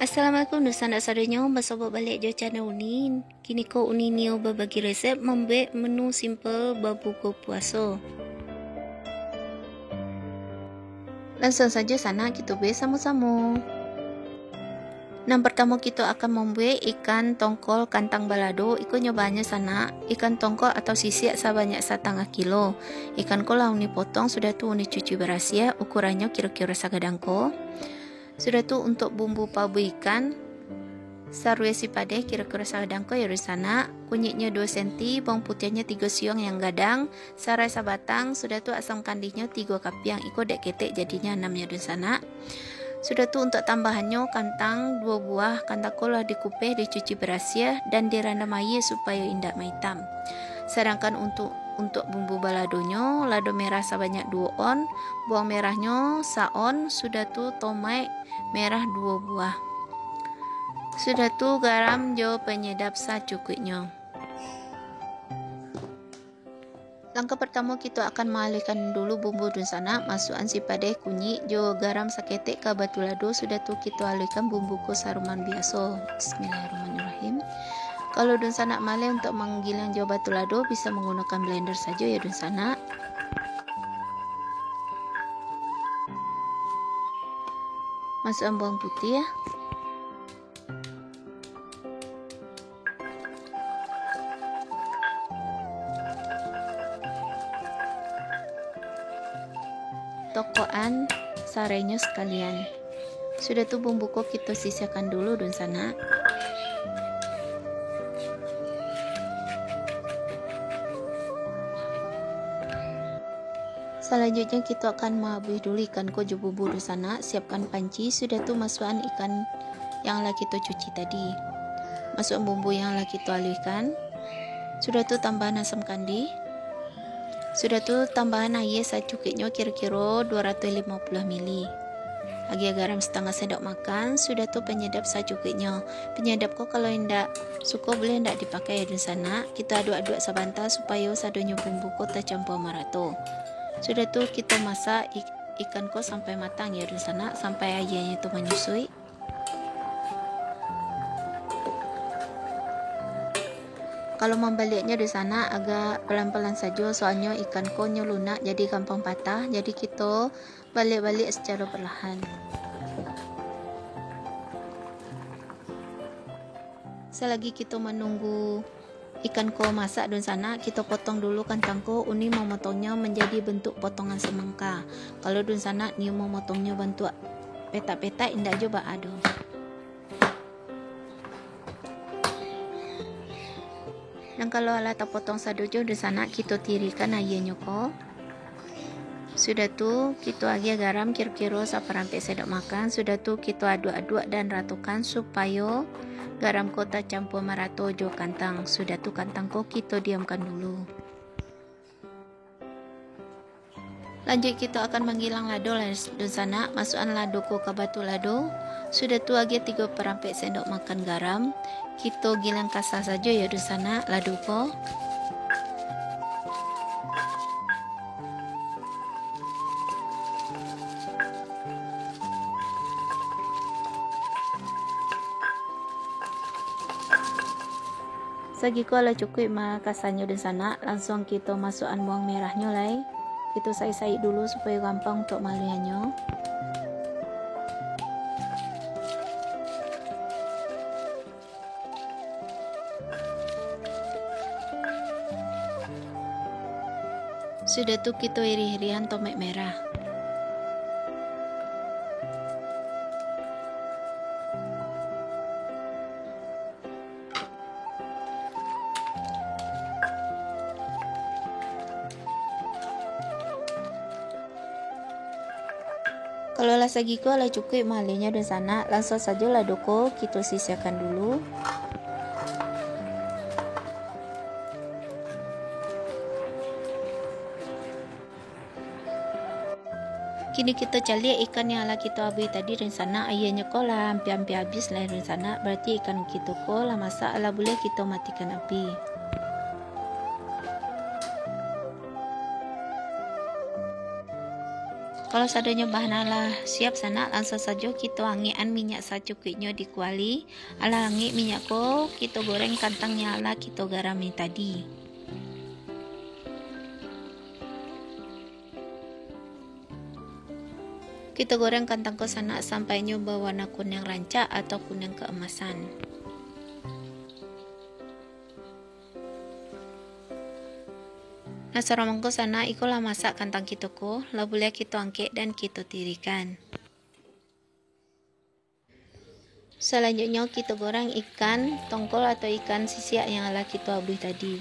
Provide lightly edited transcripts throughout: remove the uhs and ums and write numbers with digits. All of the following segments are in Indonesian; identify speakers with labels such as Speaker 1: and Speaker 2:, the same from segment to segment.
Speaker 1: Assalamualaikum dosa nak sadanya bersobat balik jo channel Unin. Kini ko Unin nio berbagi resep membuat menu simple berbuka puasa. Langsung saja sana kita buat sama-sama. Yang pertama kita akan membuat ikan tongkol kantang balado. Iko nyobanya sana ikan tongkol atau sisik sebanyak 1,5 kilo. Ikan ko lah uni potong, sudah tu uni cuci beras ya. Ukurannya kira-kira sagadangko. Sudah tu untuk bumbu pabu ikan sarue sipade kira-kira sagadangko ya di sana. Kunyitnya 2 cm, bawang putihnya 3 siung yang gadang, sarai sabatang. Sudah tu asam kandihnya 3 kapiang. Iko dek ketek jadinya 6 ya di sana. Sudah tu untuk tambahannya kantang 2 buah. Kantang kolah dikupeh, dicuci beras ya dan direndam air supaya indah hitam. Sedangkan untuk bumbu baladonya, lado merah sebanyak 2 on, bawang merahnya saon, sudah tu tomat merah 2 buah. Sudah tu garam jo penyedap secukupnya. Langkah pertama kita akan mengalihkan dulu bumbu di sana, masukkan sipade kunyit jo garam saketek ke batu lado. Sudah tu kita alihkan bumbu ko saruman biasa. Bismillahirrahmanirrahim. Kalau dun sana male untuk menggiling jo batu lado bisa menggunakan blender saja ya dun sana. Masukkan bawang putih ya. Tokoan sarainya sekalian. Sudah tu bumbu ko kita sisihkan dulu dun sana. Selanjutnya kita akan mengabuhi dulu ikan ko jo bubur di sana. Siapkan panci. Sudah tu masukkan ikan yang lah kita cuci tadi. Masukkan bumbu yang lah kita alihkan. Sudah tu tambahan asam kandih. Sudah tu tambahan air secukupnya kira-kira 250 ml. Lagi garam setengah sendok makan. Sudah tu penyedap secukupnya. Penyedap ko kalau tidak suka boleh tidak dipakai ya di sana. Kita aduk-aduk sebentar supaya sadonya bumbu ko tercampur merata. Sudah tu kita masak ikan ko sampai matang ya di sana, sampai airnya itu menyusui. Kalau membaliknya di sana agak pelan-pelan saja, soalnya ikan ko lunak jadi gampang patah. Jadi kita balik-balik secara perlahan. Selagi kita menunggu ikan ko masak di sana, kita potong dulu kantang ko. Uni memotongnya menjadi bentuk potongan semangka. Kalau di sana ni memotongnya bentuk petak-petak, indah coba aduh. Dan kalau alat potong sadojo di sana kita tirikan airnya ko. Sudah tu kita agak garam kira-kira seperempat sendok makan. Sudah tu kita aduk-aduk dan ratukan supaya garam ko tercampur merata jo kantang. Sudah tu kantang ko kita diamkan dulu. Lanjut kita akan menggiling lado di sana. Masukkan lado ko ke batu lado. Sudah tu agak 3/4 sendok makan garam. Kita giling kasar saja ya di sana lado ko. Sagi ko ala cukup kasarnya di sana, langsung kita masukkan bawang merahnya lai. Kita sai-sai dulu supaya gampang untuk maluannya. Sudah tu kita iri-irian tomat merah. Kalau lah sagi ko lah cukup malenya di sana, langsung saja lado ko kita sisihkan dulu. Kini kita cari ikan yang lah kita abuhi tadi di sana. Airnya ko lah hampir habis lah di sana. Berarti ikan kita ko lah masak lah boleh kita matikan api. Kalau sadonyo bahan ala siap sana, langsung saja kita angian minyak secukupnya di kuali. Ala angi minyak ko, kita goreng kentangnya ala kita garami tadi. Kita goreng kentang ko sana sampai nyoba warna kuning rancak atau kuning keemasan. Nah, saromangko sana ikolah masak kentang kita ko, lah boleh kita angkat dan kita tirikan. Selanjutnya kita goreng ikan tongkol atau ikan sisiak yang ala kita abuh tadi.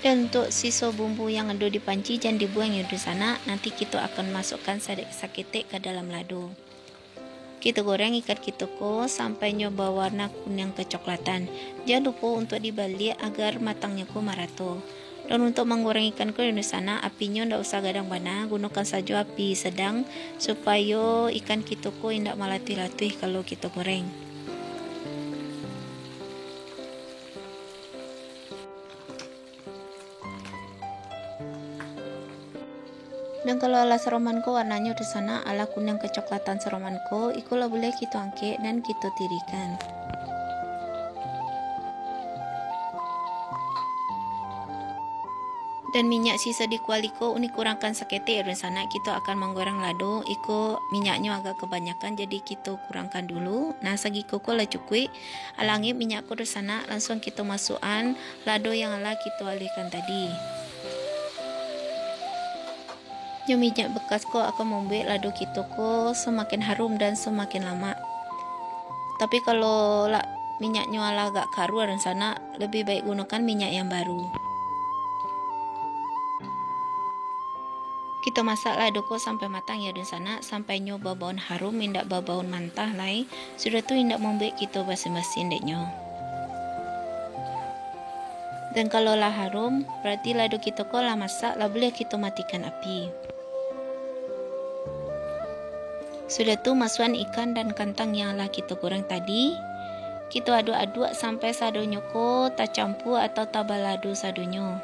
Speaker 1: Dan untuk sisa bumbu yang ada di panci jangan dibuang ya di sana, nanti kita akan masukkan saketek ke dalam lado. Kita goreng ikan kita ko sampai nyoba warna kuning kecoklatan. Jangan lupa untuk dibalik agar matangnya ko merato. Dan untuk menggoreng ikan ko di sana, apinya ndak usah gadang bana, gunakan saja api sedang supaya ikan kita ko ndak melatih-latih kalau kita goreng. Dan kalau ala seromanko warnanya di sana ala kuning kecoklatan seromanko, ikulah boleh kita angkat dan kita tirikan. Dan minyak sisa di kualiko uni kurangkan seketik di sana, kita akan menggoreng lado. Iko minyaknya agak kebanyakan jadi kita kurangkan dulu. Nah, segi koko lah cukup. Alangi minyakku di sana, langsung kita masukkan lado yang ala kita alihkan tadi. Minyak bekas ko akan membuat lado kita ko semakin harum dan semakin lama. Tapi kalau minyaknya ala agak karu dan sana, lebih baik gunakan minyak yang baru. Kita masak lado ko sampai matang ya di sana, sampai nyoba baun harum, indak baun mantah lai. Sudah tu indak membuat kita basi-basi indeknya. Dan kalau lah harum, berarti lado kita ko lah masak, lah boleh kita matikan api. Sudah tu masukkan ikan dan kentang yang lah kita goreng tadi. Kita aduk-aduk sampai sadonyo ko tak campur atau tak balado sadonyo.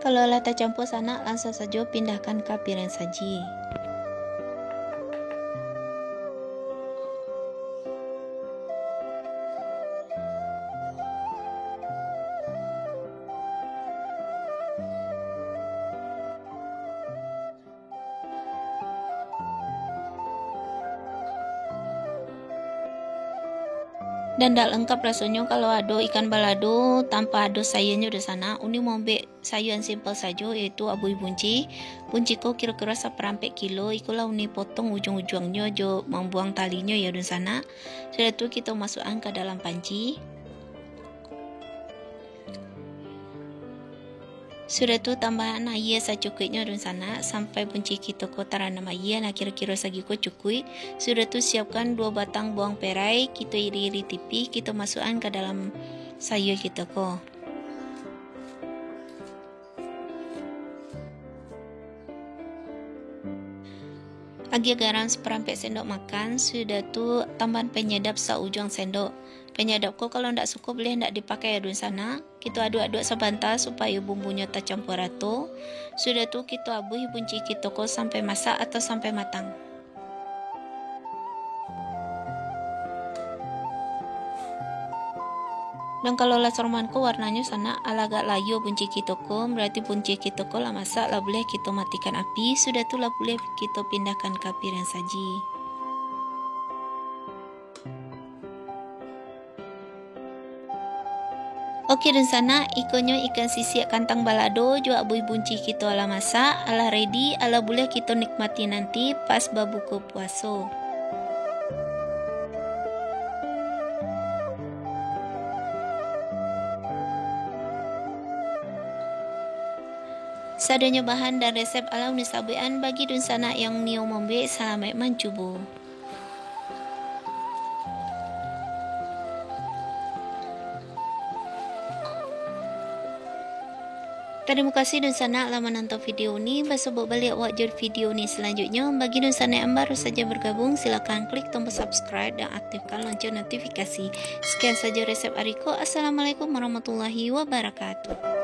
Speaker 1: Kalau lah tak campur sana, langsung saja pindahkan ke piring saji. Dan tak lengkap rasanya kalau ada ikan balado tanpa ada sayurnya di sana. Uni mau ambil sayur yang simple saja, yaitu abui bunci. Bunci ko kira-kira 1/4 kilo. Ikulah uni potong ujung-ujungnya, jo membuang talinya ya di sana. Sudah tu kita masukkan ke dalam panci. Sudah tu tambahan air secukupnya di sana sampai bunci kita ko taranam air. Nah, kira-kira segi ko cukup. Sudah tu siapkan 2 batang bawang perai, kita iri-iri tipis, kita masukkan ke dalam sayur kita ko. Lagi garam 1/4 sendok makan. Sudah tu tambahan penyedap seujung sendok. Penyedap ko kalau ndak suka boleh ndak dipakai di sana. Kita aduk-aduk sebentar supaya bumbunya tercampur rata. Sudah tu kita abuh bunci kita ko sampai masak atau sampai matang. Dan kalau lah sorman ko warnanya sana agak layu bunci kita ko, berarti bunci kita ko lah masak, lah boleh kita matikan api. Sudah tu lah boleh kita pindahkan ke piring saji. Oke, dan sana ikonnya ikan sisiak kantang balado juga abui bunci kita ala masak, ala ready, ala boleh kita nikmati nanti pas berbuka puasa. Sadanya bahan dan resep ala unisabuan bagi dun sana yang nio membuat selamat mencuba. Terima kasih dan sana lama nonton video ini. Basobok balik wajur video ini selanjutnya. Bagi dan sana yang baru saja bergabung, silakan klik tombol subscribe dan aktifkan lonceng notifikasi. Sekian saja resep Ariko. Assalamualaikum warahmatullahi wabarakatuh.